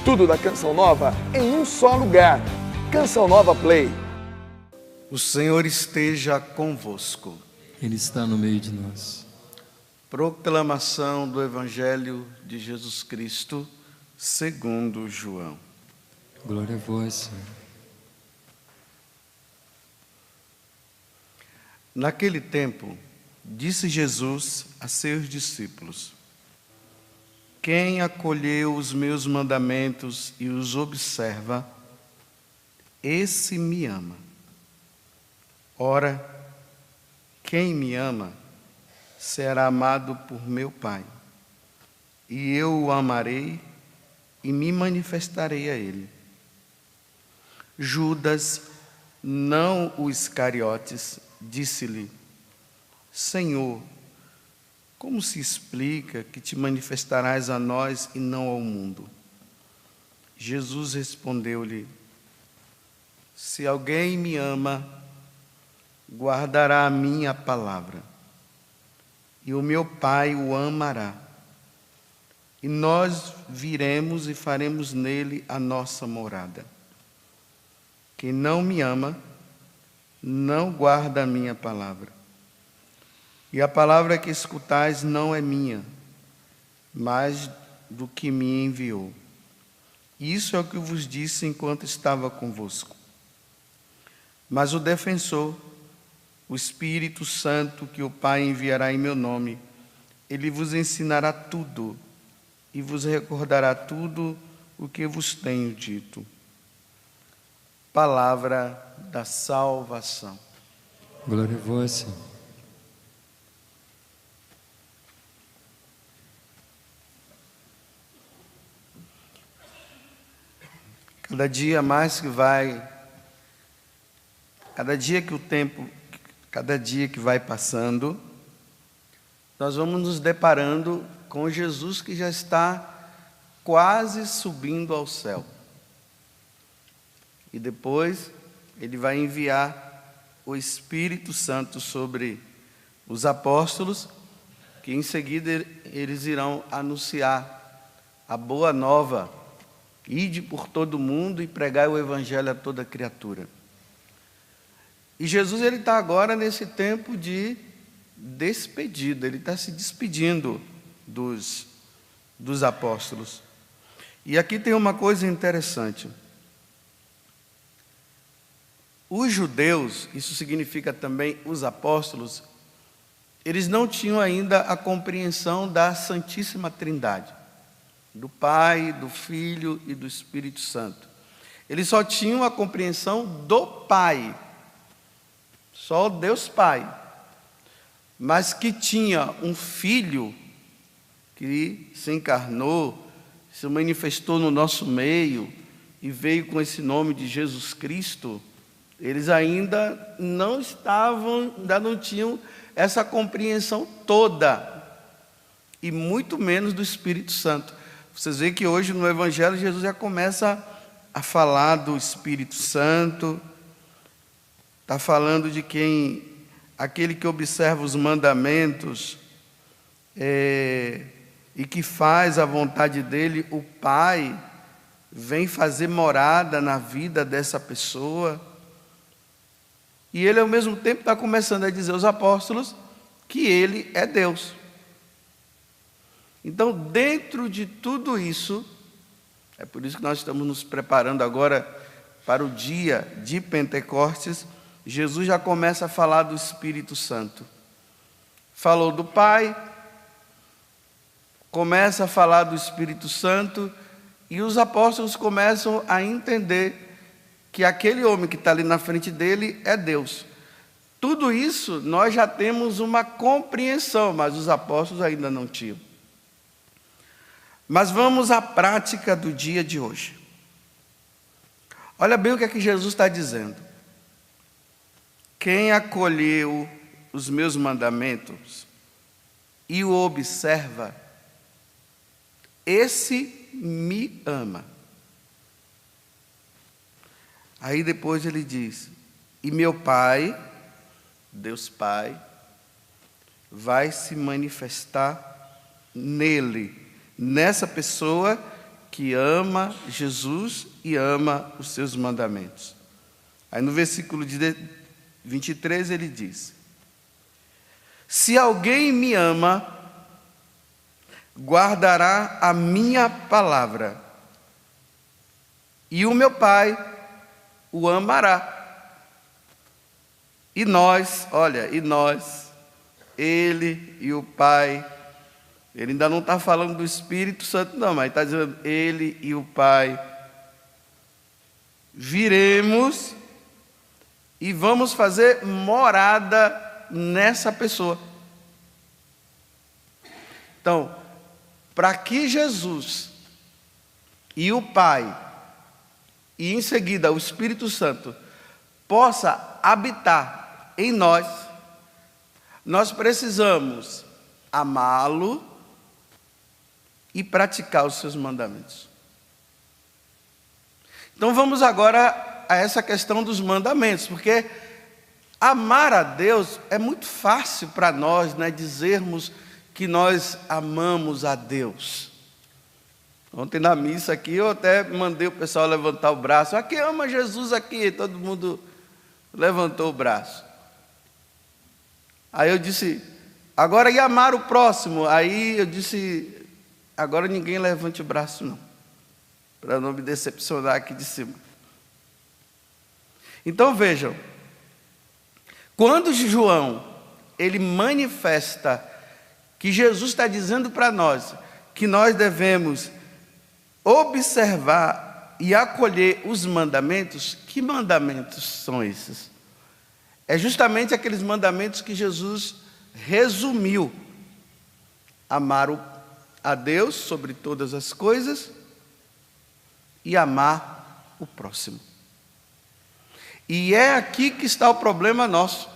Tudo da Canção Nova em um só lugar. Canção Nova Play. O Senhor esteja convosco. Ele está no meio de nós. Proclamação do Evangelho de Jesus Cristo, segundo João. Glória a vós, Senhor. Naquele tempo, disse Jesus a seus discípulos: quem acolheu os meus mandamentos e os observa, esse me ama. Ora, quem me ama será amado por meu Pai, e eu o amarei e me manifestarei a ele. Judas, não o Iscariotes, disse-lhe: Senhor, como se explica que te manifestarás a nós e não ao mundo? Jesus respondeu-lhe: se alguém me ama, guardará a minha palavra, e o meu Pai o amará, e nós viremos e faremos nele a nossa morada. Quem não me ama, não guarda a minha palavra. E a palavra que escutais não é minha, mas do que me enviou. Isso é o que vos disse enquanto estava convosco. Mas o defensor, o Espírito Santo, que o Pai enviará em meu nome, ele vos ensinará tudo e vos recordará tudo o que vos tenho dito. Palavra da salvação. Glória a vós, Senhor. Cada dia mais que vai, cada dia que vai passando, nós vamos nos deparando com Jesus que já está quase subindo ao céu. E depois ele vai enviar o Espírito Santo sobre os apóstolos, que em seguida eles irão anunciar a boa nova: ide por todo o mundo e pregai o Evangelho a toda criatura. E Jesus está agora nesse tempo de despedida, ele está se despedindo dos apóstolos. E aqui tem uma coisa interessante. Os judeus, isso significa também os apóstolos, eles não tinham ainda a compreensão da Santíssima Trindade, do Pai, do Filho e do Espírito Santo. Eles só tinham a compreensão do Pai, só o Deus Pai, mas que tinha um Filho que se encarnou, se manifestou no nosso meio e veio com esse nome de Jesus Cristo. Eles ainda não tinham essa compreensão toda, e muito menos do Espírito Santo. Vocês veem que hoje no Evangelho Jesus já começa a falar do Espírito Santo, está falando de aquele que observa os mandamentos e que faz a vontade dele, o Pai vem fazer morada na vida dessa pessoa. E ele, ao mesmo tempo, está começando a dizer aos apóstolos que ele é Deus. Então, dentro de tudo isso, é por isso que nós estamos nos preparando agora para o dia de Pentecostes, Jesus já começa a falar do Espírito Santo. Falou do Pai, começa a falar do Espírito Santo, e os apóstolos começam a entender que aquele homem que está ali na frente dele é Deus. Tudo isso nós já temos uma compreensão, mas os apóstolos ainda não tinham. Mas vamos à prática do dia de hoje. Olha bem o que é que Jesus está dizendo. Quem acolheu os meus mandamentos e o observa, esse me ama. Aí depois ele diz: e meu Pai, Deus Pai, vai se manifestar nele, nessa pessoa que ama Jesus e ama os seus mandamentos. Aí no versículo 23 ele diz: se alguém me ama, guardará a minha palavra, e o meu Pai o amará. E nós, ele e o Pai, ele ainda não está falando do Espírito Santo não, mas está dizendo ele e o Pai, viremos e vamos fazer morada nessa pessoa. Então, para que Jesus e o Pai, e em seguida o Espírito Santo, possa habitar em nós, nós precisamos amá-lo e praticar os seus mandamentos. Então vamos agora a essa questão dos mandamentos, porque amar a Deus é muito fácil para nós, né, dizermos que nós amamos a Deus. Ontem na missa aqui eu até mandei o pessoal levantar o braço. Ah, quem ama Jesus aqui? Todo mundo levantou o braço. Aí eu disse, agora e amar o próximo? Aí eu disse, agora ninguém levante o braço não, para não me decepcionar aqui de cima. Então vejam, quando João, ele manifesta que Jesus está dizendo para nós que nós devemos observar e acolher os mandamentos, que mandamentos são esses? É justamente aqueles mandamentos que Jesus resumiu: amar a Deus sobre todas as coisas e amar o próximo. E é aqui que está o problema nosso.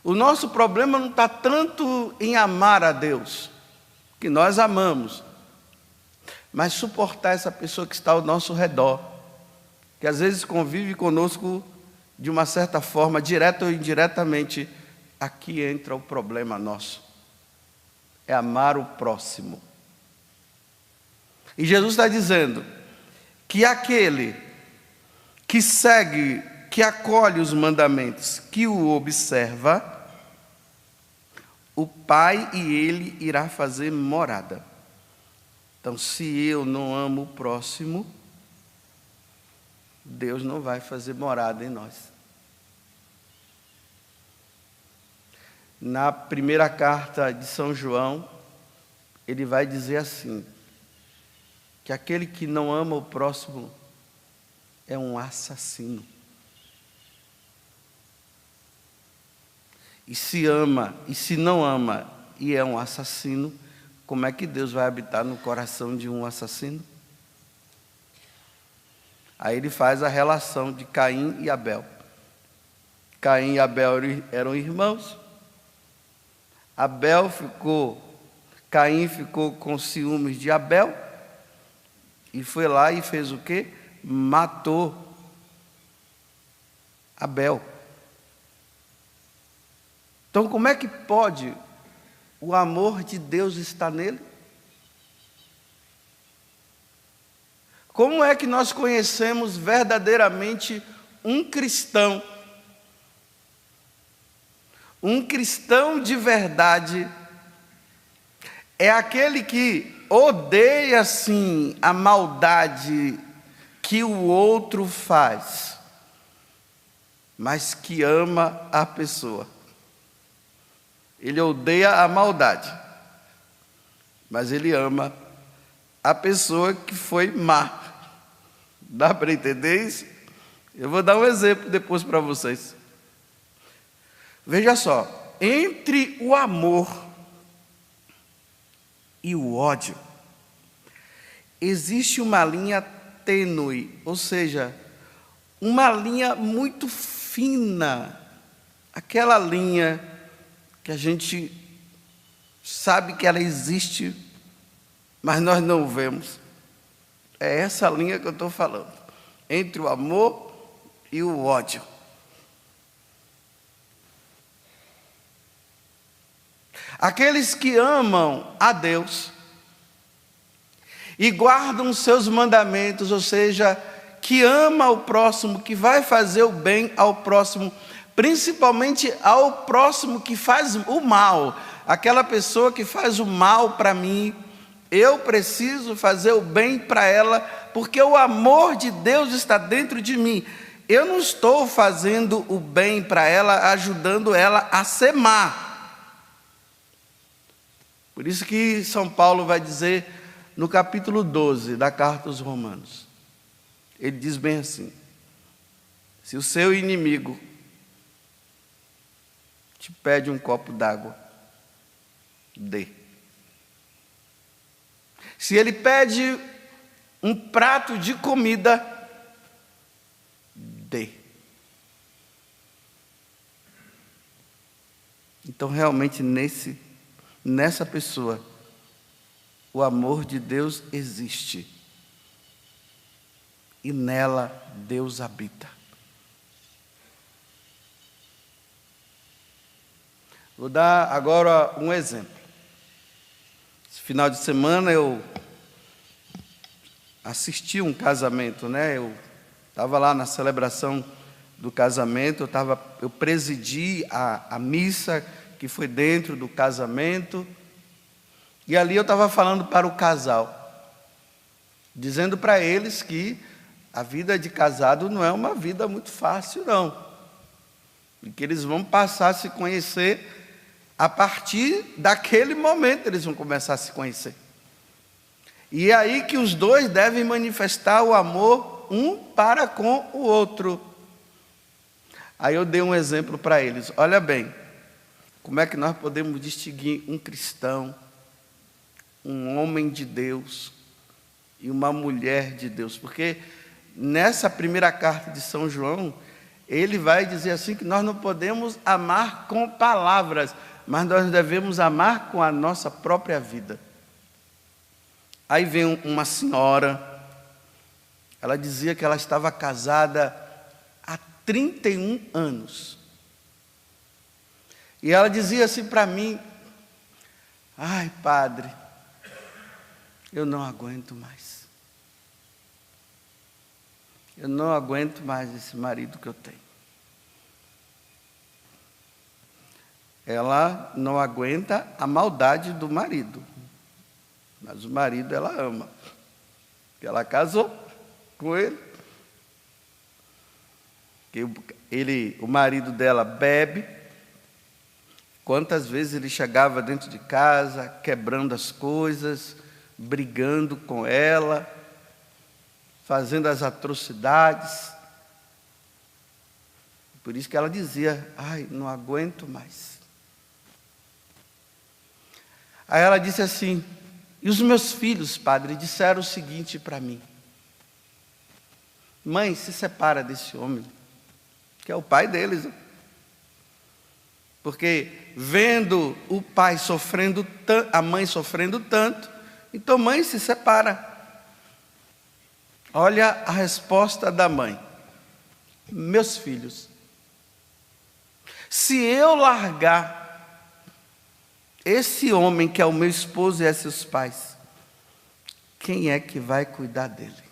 O nosso problema não está tanto em amar a Deus, que nós amamos, mas suportar essa pessoa que está ao nosso redor, que às vezes convive conosco de uma certa forma, direta ou indiretamente. Aqui entra o problema nosso, é amar o próximo. E Jesus está dizendo que aquele que segue, que acolhe os mandamentos, que o observa, o Pai e Ele irá fazer morada. Então, se eu não amo o próximo, Deus não vai fazer morada em nós. Na primeira carta de São João, ele vai dizer assim, que aquele que não ama o próximo é um assassino. E se ama, e se não ama, e é um assassino, como é que Deus vai habitar no coração de um assassino? Aí ele faz a relação de Caim e Abel. Caim e Abel eram irmãos. Caim ficou com ciúmes de Abel e foi lá e fez o quê? Matou Abel. Então, como é que pode o amor de Deus estar nele? Como é que nós conhecemos verdadeiramente um cristão? Um cristão de verdade é aquele que odeia, sim, a maldade que o outro faz, mas que ama a pessoa. Ele odeia a maldade, mas ele ama a pessoa que foi má. Dá para entender isso? Eu vou dar um exemplo depois para vocês. Veja só, entre o amor e o ódio, existe uma linha tênue, ou seja, uma linha muito fina, aquela linha que a gente sabe que ela existe, mas nós não vemos. É essa linha que eu estou falando, entre o amor e o ódio. Aqueles que amam a Deus e guardam os seus mandamentos, ou seja, que ama o próximo, que vai fazer o bem ao próximo, principalmente ao próximo que faz o mal, aquela pessoa que faz o mal para mim, eu preciso fazer o bem para ela, porque o amor de Deus está dentro de mim. Eu não estou fazendo o bem para ela, ajudando ela a ser má. Por isso que São Paulo vai dizer no capítulo 12 da carta aos Romanos, ele diz bem assim: se o seu inimigo te pede um copo d'água, dê. Se ele pede um prato de comida, dê. Então, realmente, nessa pessoa, o amor de Deus existe. E nela Deus habita. Vou dar agora um exemplo. Esse final de semana eu assisti um casamento, né? Eu estava lá na celebração do casamento, eu presidi a missa que foi dentro do casamento, e ali eu estava falando para o casal, dizendo para eles que a vida de casado não é uma vida muito fácil, não, e que eles vão passar a se conhecer, a partir daquele momento eles vão começar a se conhecer, e é aí que os dois devem manifestar o amor um para com o outro. Aí eu dei um exemplo para eles, olha bem, como é que nós podemos distinguir um cristão, um homem de Deus e uma mulher de Deus? Porque nessa primeira carta de São João, ele vai dizer assim que nós não podemos amar com palavras, mas nós devemos amar com a nossa própria vida. Aí vem uma senhora, ela dizia que ela estava casada há 31 anos. E ela dizia assim para mim: ai, padre, eu não aguento mais. Eu não aguento mais esse marido que eu tenho. Ela não aguenta a maldade do marido, mas o marido ela ama, porque ela casou com ele. O marido dela bebe. Quantas vezes ele chegava dentro de casa, quebrando as coisas, brigando com ela, fazendo as atrocidades. Por isso que ela dizia: ai, não aguento mais. Aí ela disse assim: e os meus filhos, padre, disseram o seguinte para mim: mãe, se separa desse homem, que é o pai deles. Porque vendo o pai sofrendo tanto, a mãe sofrendo tanto, então mãe, se separa. Olha a resposta da mãe: meus filhos, se eu largar esse homem que é o meu esposo e é seus pais, quem é que vai cuidar dele?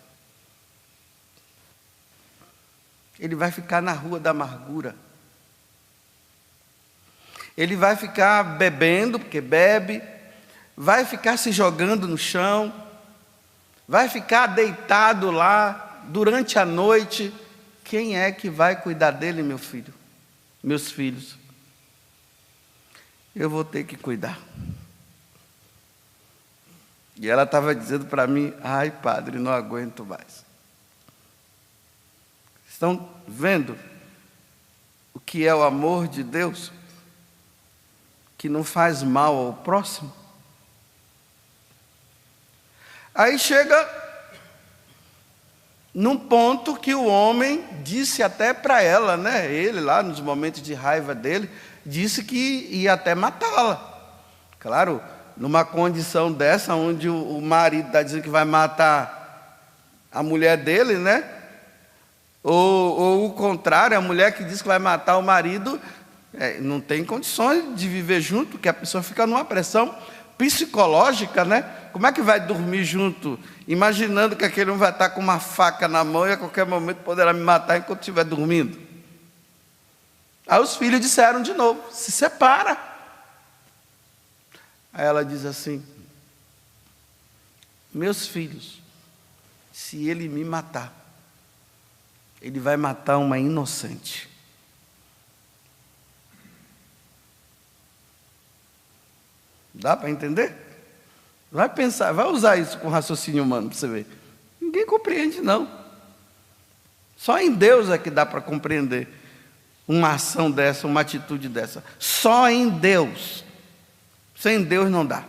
Ele vai ficar na rua da amargura. Ele vai ficar bebendo, porque bebe, vai ficar se jogando no chão, vai ficar deitado lá durante a noite. Quem é que vai cuidar dele, meu filho? Meus filhos. Eu vou ter que cuidar. E ela estava dizendo para mim: ai, padre, não aguento mais. Estão vendo o que é o amor de Deus? Que não faz mal ao próximo. Aí chega num ponto que o homem disse até para ela, né? Ele lá nos momentos de raiva dele, disse que ia até matá-la. Claro, numa condição dessa, onde o marido está dizendo que vai matar a mulher dele, né? Ou o contrário, a mulher que diz que vai matar o marido, não tem condições de viver junto, porque a pessoa fica numa pressão. psicológica, né? Como é que vai dormir junto, imaginando que aquele um vai estar com uma faca na mão e a qualquer momento poderá me matar enquanto estiver dormindo? Aí os filhos disseram de novo: se separa. Aí ela diz assim: meus filhos, se ele me matar, ele vai matar uma inocente. Dá para entender? Vai pensar, vai usar isso com raciocínio humano para você ver. Ninguém compreende, não. Só em Deus é que dá para compreender uma ação dessa, uma atitude dessa. Só em Deus. Sem Deus não dá.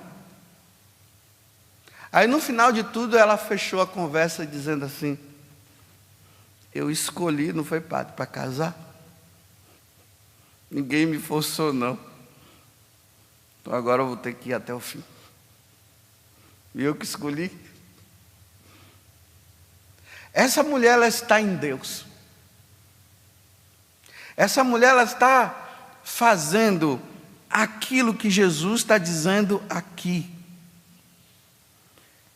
Aí no final de tudo ela fechou a conversa dizendo assim: eu escolhi, não foi padre, para casar. Ninguém me forçou, não. Então agora eu vou ter que ir até o fim. E eu que escolhi. Essa mulher, ela está em Deus. Essa mulher, ela está fazendo aquilo que Jesus está dizendo aqui.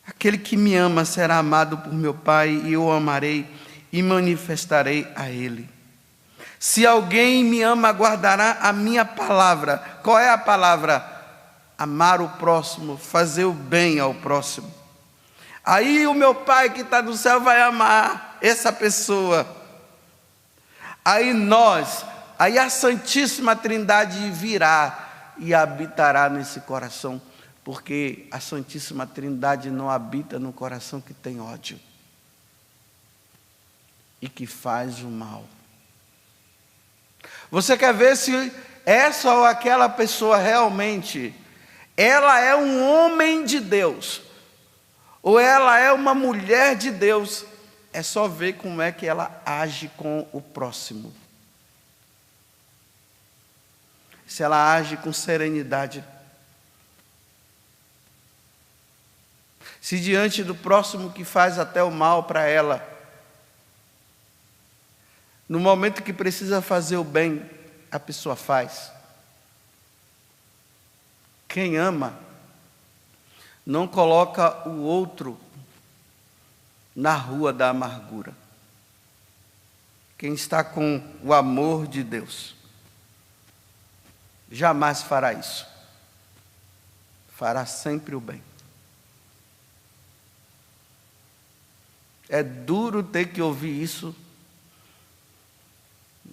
Aquele que me ama será amado por meu Pai, e eu o amarei e manifestarei a ele. Se alguém me ama, guardará a minha palavra. Qual é a palavra? Amar o próximo, fazer o bem ao próximo. Aí o meu Pai que está no céu vai amar essa pessoa. Aí a Santíssima Trindade virá e habitará nesse coração, porque a Santíssima Trindade não habita no coração que tem ódio e que faz o mal. Você quer ver se essa ou aquela pessoa realmente ela é um homem de Deus, ou ela é uma mulher de Deus? É só ver como é que ela age com o próximo. Se ela age com serenidade. Se diante do próximo que faz até o mal para ela, no momento que precisa fazer o bem, a pessoa faz. Quem ama não coloca o outro na rua da amargura. Quem está com o amor de Deus jamais fará isso. Fará sempre o bem. É duro ter que ouvir isso,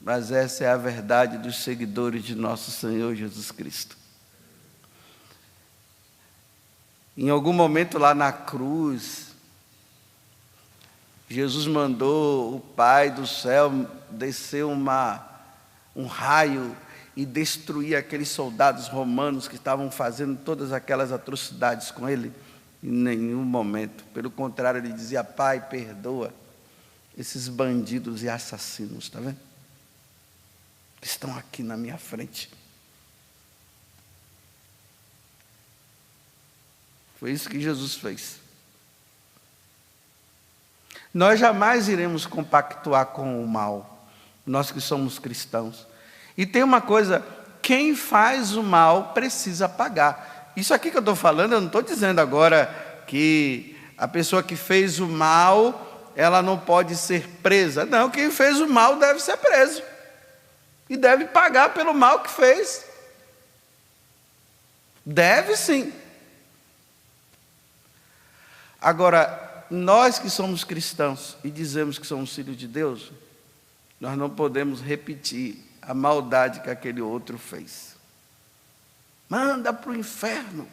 mas essa é a verdade dos seguidores de nosso Senhor Jesus Cristo. Em algum momento lá na cruz, Jesus mandou o Pai do céu descer um raio e destruir aqueles soldados romanos que estavam fazendo todas aquelas atrocidades com ele. Em nenhum momento. Pelo contrário, ele dizia: Pai, perdoa esses bandidos e assassinos, está vendo? Estão aqui na minha frente. Foi isso que Jesus fez. Nós jamais iremos compactuar com o mal, nós que somos cristãos. E tem uma coisa: quem faz o mal precisa pagar. Isso aqui que eu estou falando, eu não estou dizendo agora que a pessoa que fez o mal, ela não pode ser presa. Não, quem fez o mal deve ser preso. E deve pagar pelo mal que fez. Deve sim. Agora, nós que somos cristãos e dizemos que somos filhos de Deus, nós não podemos repetir a maldade que aquele outro fez. Manda para o inferno.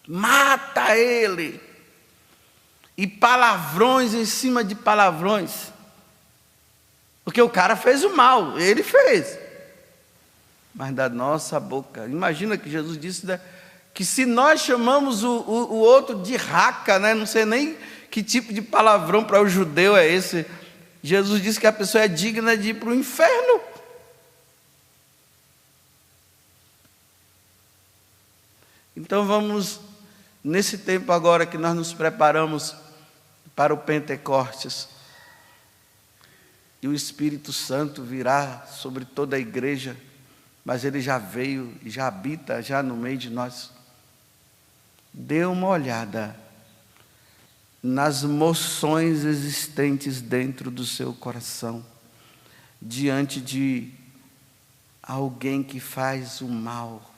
Mata ele. E palavrões em cima de palavrões. Porque o cara fez o mal, ele fez. Mas da nossa boca, imagina que Jesus disse, né, que se nós chamamos o outro de raca, né, não sei nem que tipo de palavrão para o judeu é esse, Jesus disse que a pessoa é digna de ir para o inferno. Então vamos, nesse tempo agora que nós nos preparamos para o Pentecostes, e o Espírito Santo virá sobre toda a igreja, mas ele já veio e já habita já no meio de nós. dê uma olhada nas moções existentes dentro do seu coração, diante de alguém que faz o mal.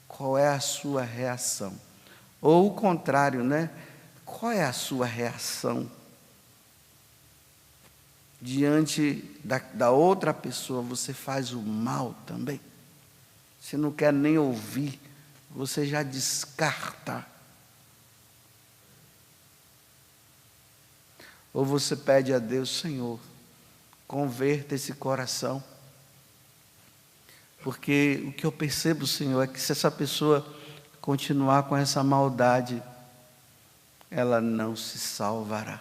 Qual é a sua reação? Ou o contrário, né? Qual é a sua reação diante da outra pessoa? Você faz o mal também? Você não quer nem ouvir, você já descarta. Ou você pede a Deus: Senhor, converta esse coração. Porque o que eu percebo, Senhor, é que se essa pessoa continuar com essa maldade, ela não se salvará.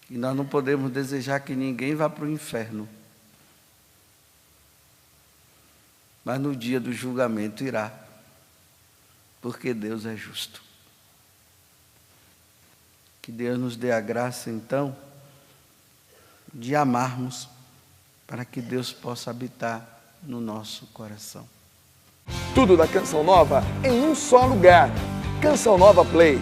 E nós não podemos desejar que ninguém vá para o inferno. Mas no dia do julgamento irá, porque Deus é justo. Que Deus nos dê a graça, então, de amarmos, para que Deus possa habitar no nosso coração. Tudo da Canção Nova em um só lugar. Canção Nova Play.